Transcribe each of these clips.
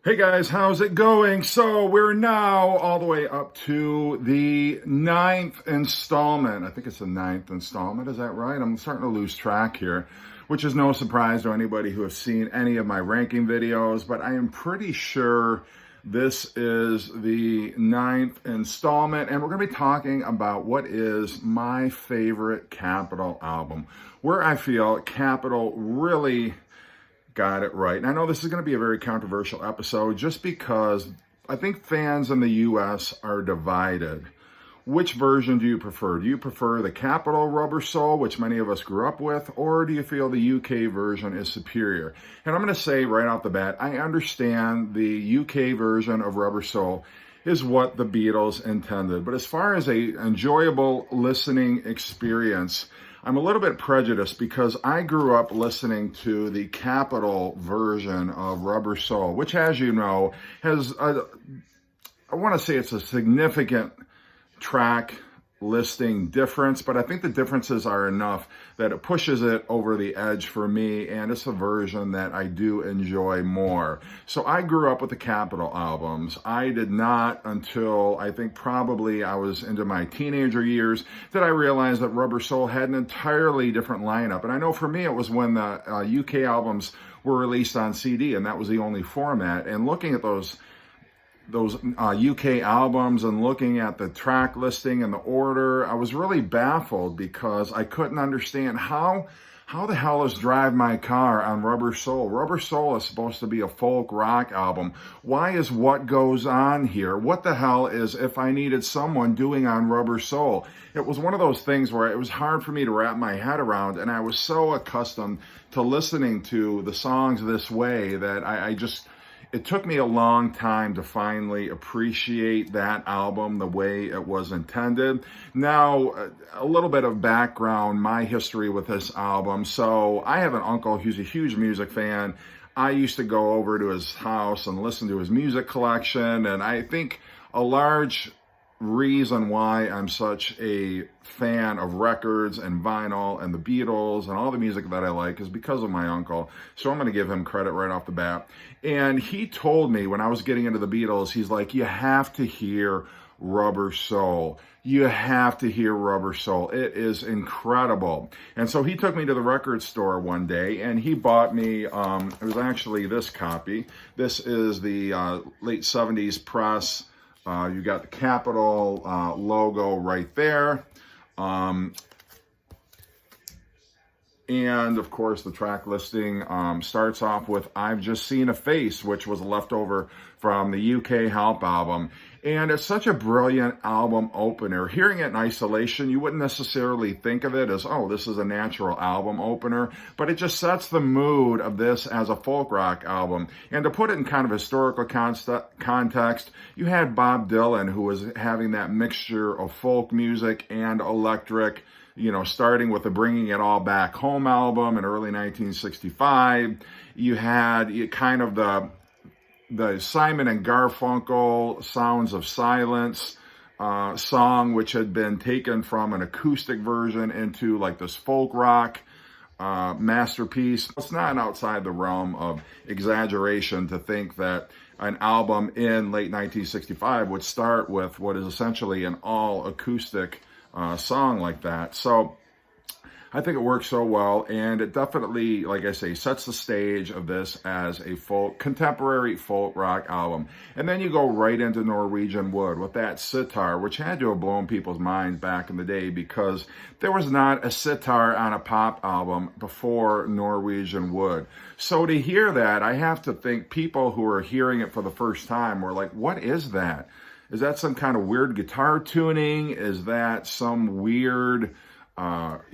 Hey guys, how's it going? So we're now all the way up to the ninth installment. I think it's the ninth installment. Is that right? I'm starting to lose track here, which is no surprise to anybody who has seen any of my ranking videos, but I am pretty sure this is the ninth installment, and we're going to be talking about what is my favorite Capitol album, where I feel Capitol really got it right. And I know this is going to be a very controversial episode just because I think fans in the US are divided. Which version do you prefer? Do you prefer the Capitol Rubber Soul, which many of us grew up with, or do you feel the UK version is superior? And I'm going to say right off the bat, I understand the UK version of Rubber Soul is what the Beatles intended. But as far as a enjoyable listening experience, I'm a little bit prejudiced because I grew up listening to the Capitol version of Rubber Soul, which, as you know, has, I want to say it's a significant track listing difference, but I think the differences are enough that it pushes it over the edge for me, and it's a version that I do enjoy more. So I grew up with the Capitol albums. I did not until I think probably I was into my teenager years that I realized that Rubber Soul had an entirely different lineup. And I know for me it was when the UK albums were released on CD, and that was the only format. And looking at those UK albums and looking at the track listing and the order, I was really baffled because I couldn't understand how the hell is Drive My Car on Rubber Soul? Rubber Soul is supposed to be a folk rock album. Why is What Goes On here? What the hell is If I Needed Someone doing on Rubber Soul? It was one of those things where it was hard for me to wrap my head around, and I was so accustomed to listening to the songs this way that it took me a long time to finally appreciate that album the way it was intended. Now, a little bit of background, my history with this album. So I have an uncle who's a huge music fan. I used to go over to his house and listen to his music collection. And I think a large reason why I'm such a fan of records and vinyl and the Beatles and all the music that I like is because of my uncle. So I'm going to give him credit right off the bat. And he told me when I was getting into the Beatles, he's like, you have to hear Rubber Soul. You have to hear Rubber Soul. It is incredible. And so he took me to the record store one day and he bought me, it was actually this copy. This is the late 70s press. You got the Capitol logo right there. And of course, the track listing starts off with I've Just Seen a Face, which was a leftover from the UK Help album. And it's such a brilliant album opener. Hearing it in isolation, you wouldn't necessarily think of it as, oh, this is a natural album opener, but it just sets the mood of this as a folk rock album. And to put it in kind of historical context, you had Bob Dylan, who was having that mixture of folk music and electric, starting with the Bringing It All Back Home album in early 1965. You had kind of the Simon and Garfunkel Sounds of Silence song, which had been taken from an acoustic version into like this folk rock masterpiece. It's not outside the realm of exaggeration to think that an album in late 1965 would start with what is essentially an all acoustic song like that. So I think it works so well, and it definitely, like I say, sets the stage of this as a contemporary folk rock album. And then you go right into Norwegian Wood with that sitar, which had to have blown people's minds back in the day because there was not a sitar on a pop album before Norwegian Wood. So to hear that, I have to think people who are hearing it for the first time were like, what is that? Is that some kind of weird guitar tuning? Is that some weird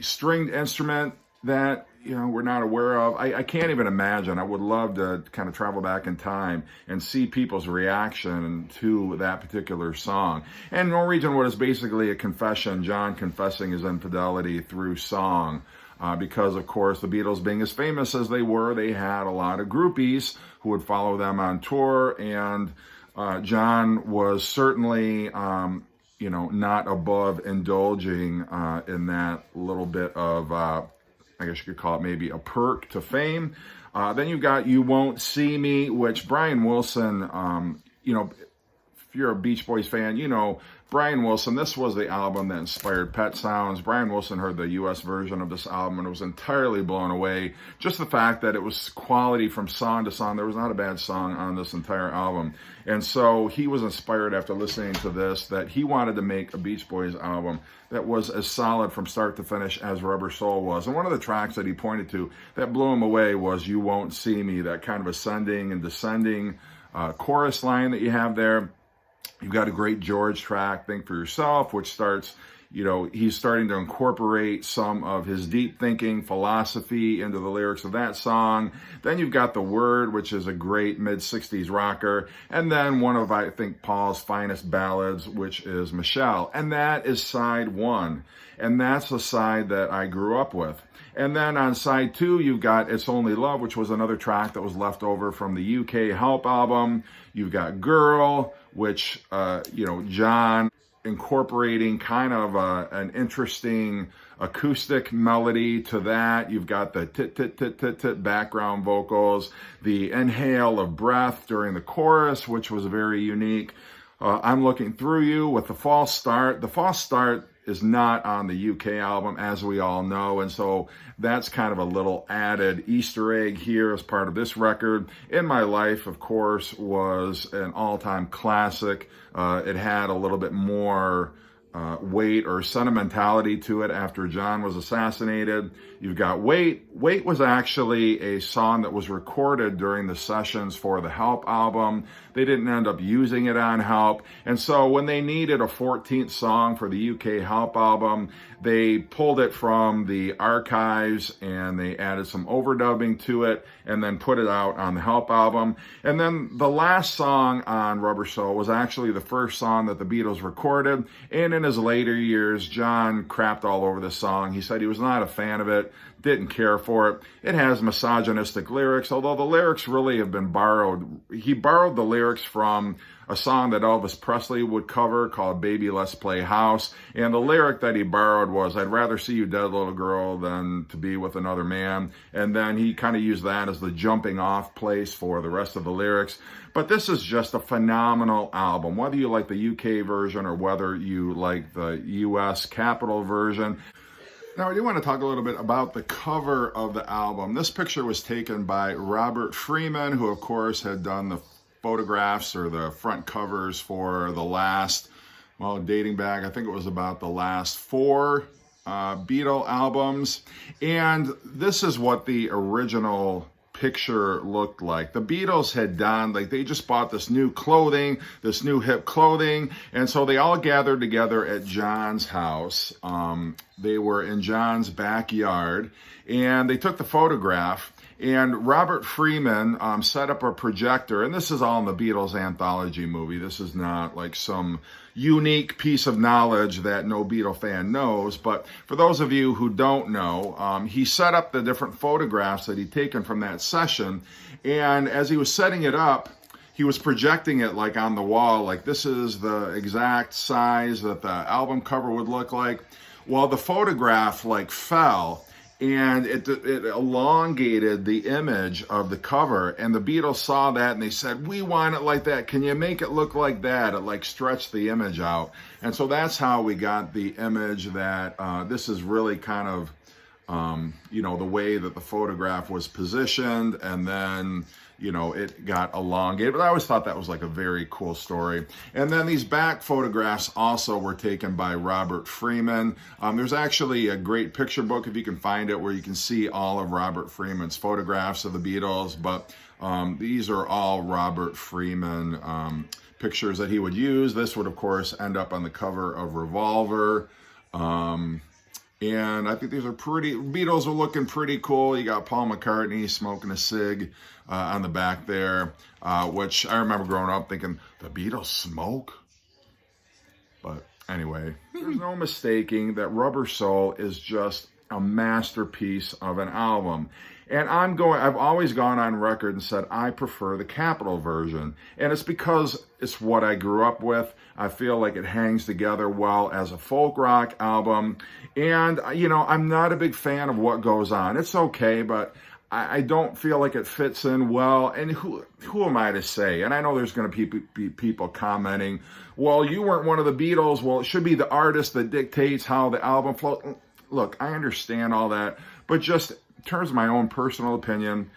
stringed instrument that we're not aware of? I can't even imagine. I would love to kind of travel back in time and see people's reaction to that particular song. And Norwegian Wood is basically a confession, John confessing his infidelity through song. Because, of course, the Beatles being as famous as they were, they had a lot of groupies who would follow them on tour, and John was certainly not above indulging in that little bit of I guess you could call it maybe a perk to fame. Then you've got You Won't See Me, which Brian Wilson, you know, if you're a Beach Boys fan, you know, Brian Wilson, this was the album that inspired Pet Sounds. Brian Wilson heard the US version of this album and was entirely blown away. Just the fact that it was quality from song to song. There was not a bad song on this entire album. And so he was inspired after listening to this that he wanted to make a Beach Boys album that was as solid from start to finish as Rubber Soul was. And one of the tracks that he pointed to that blew him away was You Won't See Me, that kind of ascending and descending chorus line that you have there. You've got a great George track, Think for Yourself, which starts, you know, he's starting to incorporate some of his deep thinking philosophy into the lyrics of that song. Then you've got The Word, which is a great mid-60s rocker. And then one of, I think, Paul's finest ballads, which is Michelle. And that is side one. And that's the side that I grew up with. And then on side two, you've got It's Only Love, which was another track that was left over from the UK Help album. You've got Girl, which, you know, John incorporating kind of an interesting acoustic melody to that. You've got the tit background vocals, the inhale of breath during the chorus, which was very unique. I'm Looking Through You with the false start. The false start is not on the UK album, as we all know, and so that's kind of a little added Easter egg here as part of this record. In My Life, of course, was an all-time classic. It had a little bit more weight or sentimentality to it after John was assassinated. You've got Wait. Wait was actually a song that was recorded during the sessions for the Help album. They didn't end up using it on Help. And so when they needed a 14th song for the UK Help album, they pulled it from the archives and they added some overdubbing to it and then put it out on the Help album. And then the last song on Rubber Soul was actually the first song that the Beatles recorded. And in his later years, John crapped all over the song. He said he was not a fan of it, didn't care for it. It has misogynistic lyrics, although the lyrics really have been borrowed. He borrowed the lyrics from a song that Elvis Presley would cover called Baby Let's Play House. And the lyric that he borrowed was, I'd rather see you dead, little girl, than to be with another man. And then he kind of used that as the jumping off place for the rest of the lyrics. But this is just a phenomenal album, whether you like the UK version or whether you like the US Capitol version. Now, I do want to talk a little bit about the cover of the album. This picture was taken by Robert Freeman, who, of course, had done the photographs or the front covers for the last, well, dating back, I think it was about the last 4 Beatle albums. And this is what the original picture looked like. The Beatles had done, like, they just bought this new clothing, this new hip clothing, and so they all gathered together at John's house. They were in John's backyard, and they took the photograph, and Robert Freeman set up a projector, and this is all in the Beatles anthology movie. This is not like some unique piece of knowledge that no Beatle fan knows, but for those of you who don't know, he set up the different photographs that he'd taken from that session, and as he was setting it up, he was projecting it like on the wall, like this is the exact size that the album cover would look like. Well, the photograph like fell, and it elongated the image of the cover, and the Beatles saw that and they said, we want it like that. Can you make it look like that? It like stretched the image out. And so that's how we got the image that this is really kind of, you know, the way that the photograph was positioned, and then, you know, it got elongated. But I always thought that was like a very cool story. And then these back photographs also were taken by Robert Freeman. There's actually a great picture book, if you can find it, where you can see all of Robert Freeman's photographs of the Beatles. But these are all Robert Freeman pictures that he would use. This would, of course, end up on the cover of Revolver. And I think these are pretty, Beatles are looking pretty cool. You got Paul McCartney smoking a cig on the back there, which I remember growing up thinking, the Beatles smoke? But anyway, there's no mistaking that Rubber Soul is just a masterpiece of an album. And I've always gone on record and said I prefer the Capitol version. And it's because it's what I grew up with. I feel like it hangs together well as a folk rock album. And, I'm not a big fan of What Goes On. It's okay, but I don't feel like it fits in well. And who am I to say? And I know there's going to be people commenting, well, you weren't one of the Beatles. Well, it should be the artist that dictates how the album flows. Look, I understand all that, but just in terms of my own personal opinion,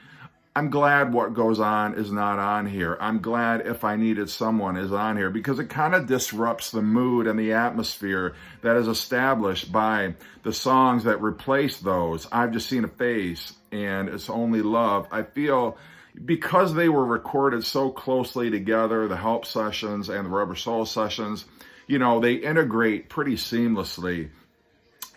I'm glad What Goes On is not on here. I'm glad If I Needed Someone is on here because it kind of disrupts the mood and the atmosphere that is established by the songs that replace those. I've Just Seen a Face and It's Only Love. I feel because they were recorded so closely together, the Help sessions and the Rubber Soul sessions, they integrate pretty seamlessly.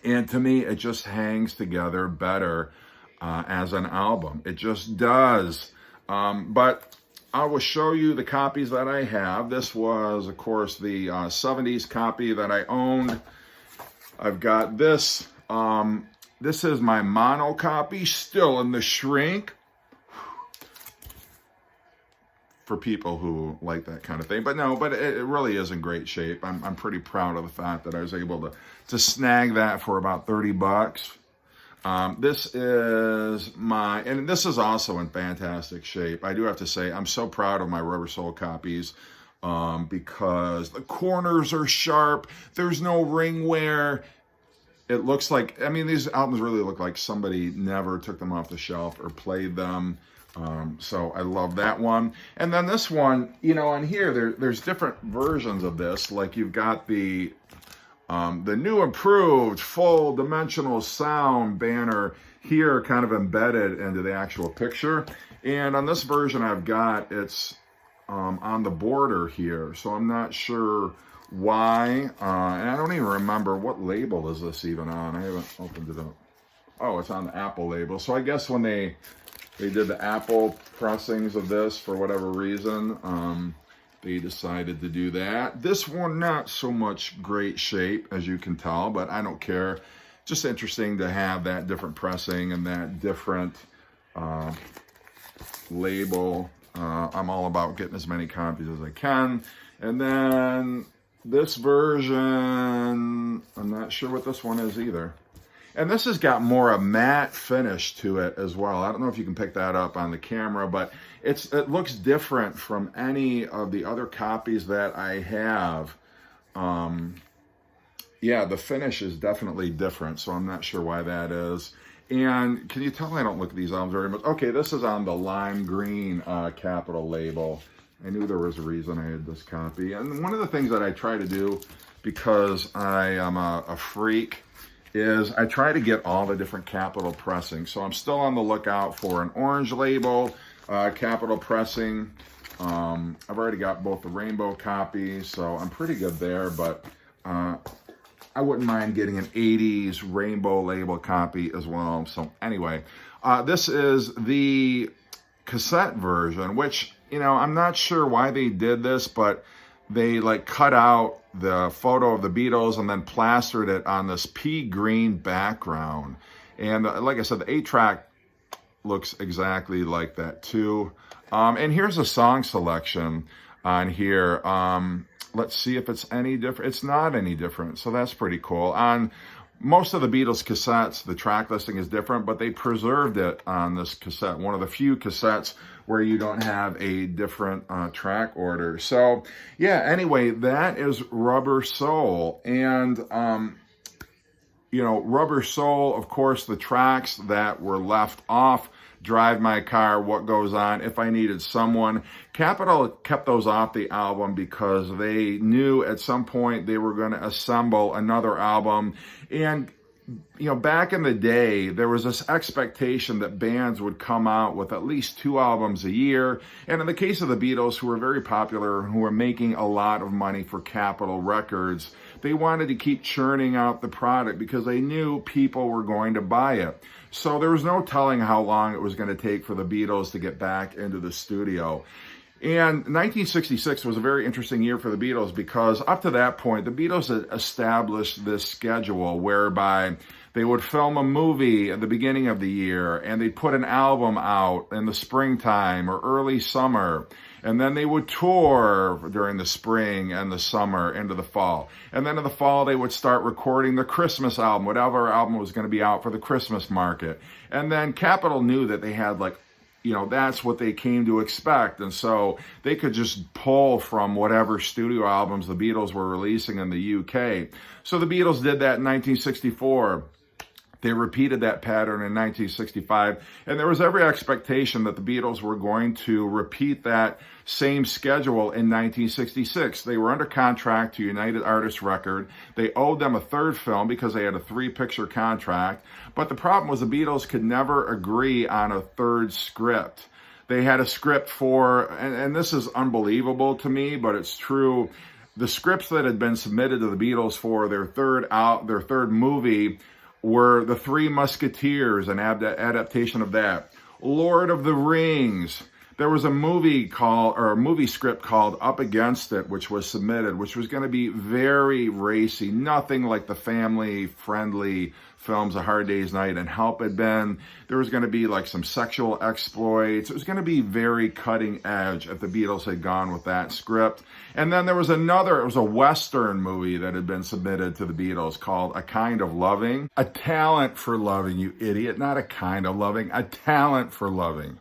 And to me, it just hangs together better as an album. It just does. But I will show you the copies that I have. This was, of course, the 70s copy that I owned. I've got this. This is my mono copy, still in the shrink. For people who like that kind of thing. But it really is in great shape. I'm pretty proud of the fact that I was able to snag that for about $30. This is and this is also in fantastic shape. I do have to say, I'm so proud of my Rubber Soul copies because the corners are sharp. There's no ring wear. It looks like, these albums really look like somebody never took them off the shelf or played them. So I love that one. And then this one, on here, there's different versions of this. Like you've got the new improved full dimensional sound banner here kind of embedded into the actual picture. And on this version I've got, it's on the border here. So I'm not sure why. And I don't even remember what label is this even on. I haven't opened it up. Oh, it's on the Apple label. So I guess when they did the Apple pressings of this for whatever reason, they decided to do that. This one, not so much great shape, as you can tell, but I don't care. Just interesting to have that different pressing and that different label. I'm all about getting as many copies as I can. And then this version, I'm not sure what this one is either. And this has got more a matte finish to it as well. I don't know if you can pick that up on the camera, but it looks different from any of the other copies that I have. Yeah, the finish is definitely different, so I'm not sure why that is. And can you tell I don't look at these albums very much? Okay, this is on the lime green Capitol label. I knew there was a reason I had this copy. And one of the things that I try to do, because I am a freak, is I try to get all the different Capitol pressings. So I'm still on the lookout for an orange label, Capitol pressing. I've already got both the rainbow copies, so I'm pretty good there, but I wouldn't mind getting an 80s rainbow label copy as well. So anyway, this is the cassette version, which, I'm not sure why they did this, but they cut out the photo of the Beatles and then plastered it on this pea green background. And like I said, the 8-track looks exactly like that too. And here's a song selection on here. Let's see if it's any different. It's not any different, so that's pretty cool. On most of the Beatles cassettes, the track listing is different, but they preserved it on this cassette. One of the few cassettes where you don't have a different track order. So yeah, anyway, that is Rubber Soul. And, Rubber Soul, of course, the tracks that were left off, Drive My Car, What Goes On, If I Needed Someone. Capitol kept those off the album because they knew at some point they were going to assemble another album. And back in the day, there was this expectation that bands would come out with at least 2 albums a year. And in the case of the Beatles, who were very popular, who were making a lot of money for Capitol Records, they wanted to keep churning out the product because they knew people were going to buy it. So there was no telling how long it was going to take for the Beatles to get back into the studio. And 1966 was a very interesting year for the Beatles because up to that point, the Beatles had established this schedule whereby They would film a movie at the beginning of the year, and they'd put an album out in the springtime or early summer. And then they would tour during the spring and the summer into the fall. And then in the fall, they would start recording the Christmas album, whatever album was going to be out for the Christmas market. And then Capitol knew that they had that's what they came to expect. And so they could just pull from whatever studio albums the Beatles were releasing in the UK. So the Beatles did that in 1964. They repeated that pattern in 1965, and there was every expectation that the Beatles were going to repeat that same schedule in 1966. They were under contract to United Artists Record. They owed them a third film because they had a 3-picture contract, but the problem was the Beatles could never agree on a third script. They had a script for, and this is unbelievable to me, but it's true, the scripts that had been submitted to the Beatles for their third movie were The Three Musketeers, an adaptation of that. Lord of the Rings. There was a movie script called Up Against It, which was submitted, which was going to be very racy, nothing like the family-friendly films A Hard Day's Night and Help had been. There was going to be like some sexual exploits. It was going to be very cutting edge if the Beatles had gone with that script. And then there was it was a Western movie that had been submitted to the Beatles called A Kind of Loving. A Talent for Loving, you idiot. Not a kind of loving, a talent for loving.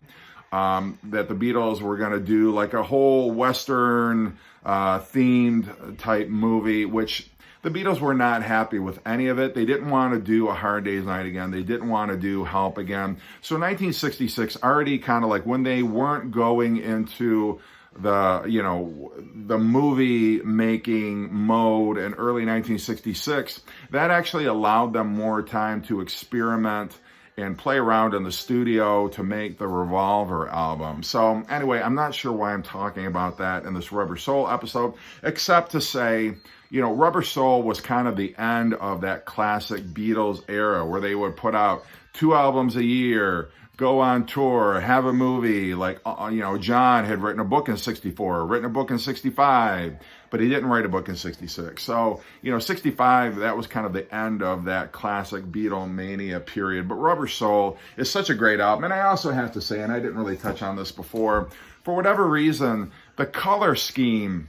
That the Beatles were going to do like a whole Western themed type movie, which the Beatles were not happy with any of it. They didn't want to do A Hard Day's Night again. They didn't want to do Help again. So 1966, already kind of like when they weren't going into the movie making mode in early 1966, that actually allowed them more time to experiment and play around in the studio to make the Revolver album. So anyway, I'm not sure why I'm talking about that in this Rubber Soul episode, except to say, Rubber Soul was kind of the end of that classic Beatles era where they would put out 2 albums a year, go on tour, have a movie. Like, John had written a book in 64, written a book in 65, but he didn't write a book in 66. So, 65, that was kind of the end of that classic Beatlemania period. But Rubber Soul is such a great album. And I also have to say, and I didn't really touch on this before, for whatever reason, the color scheme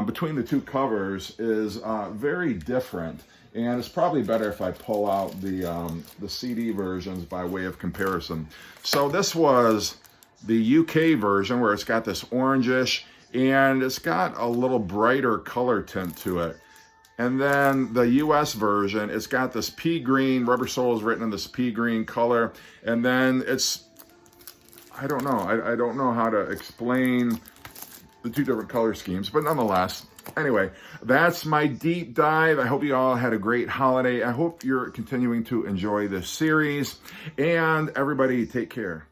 between the 2 covers is very different. And it's probably better if I pull out the CD versions by way of comparison. So this was the UK version where it's got this orangish and it's got a little brighter color tint to it. And then the US version, it's got this pea green, Rubber Soul is written in this pea green color. And then it's, I don't know how to explain the 2 different color schemes, but nonetheless, anyway, that's my deep dive. I hope you all had a great holiday. I hope you're continuing to enjoy this series, and everybody take care.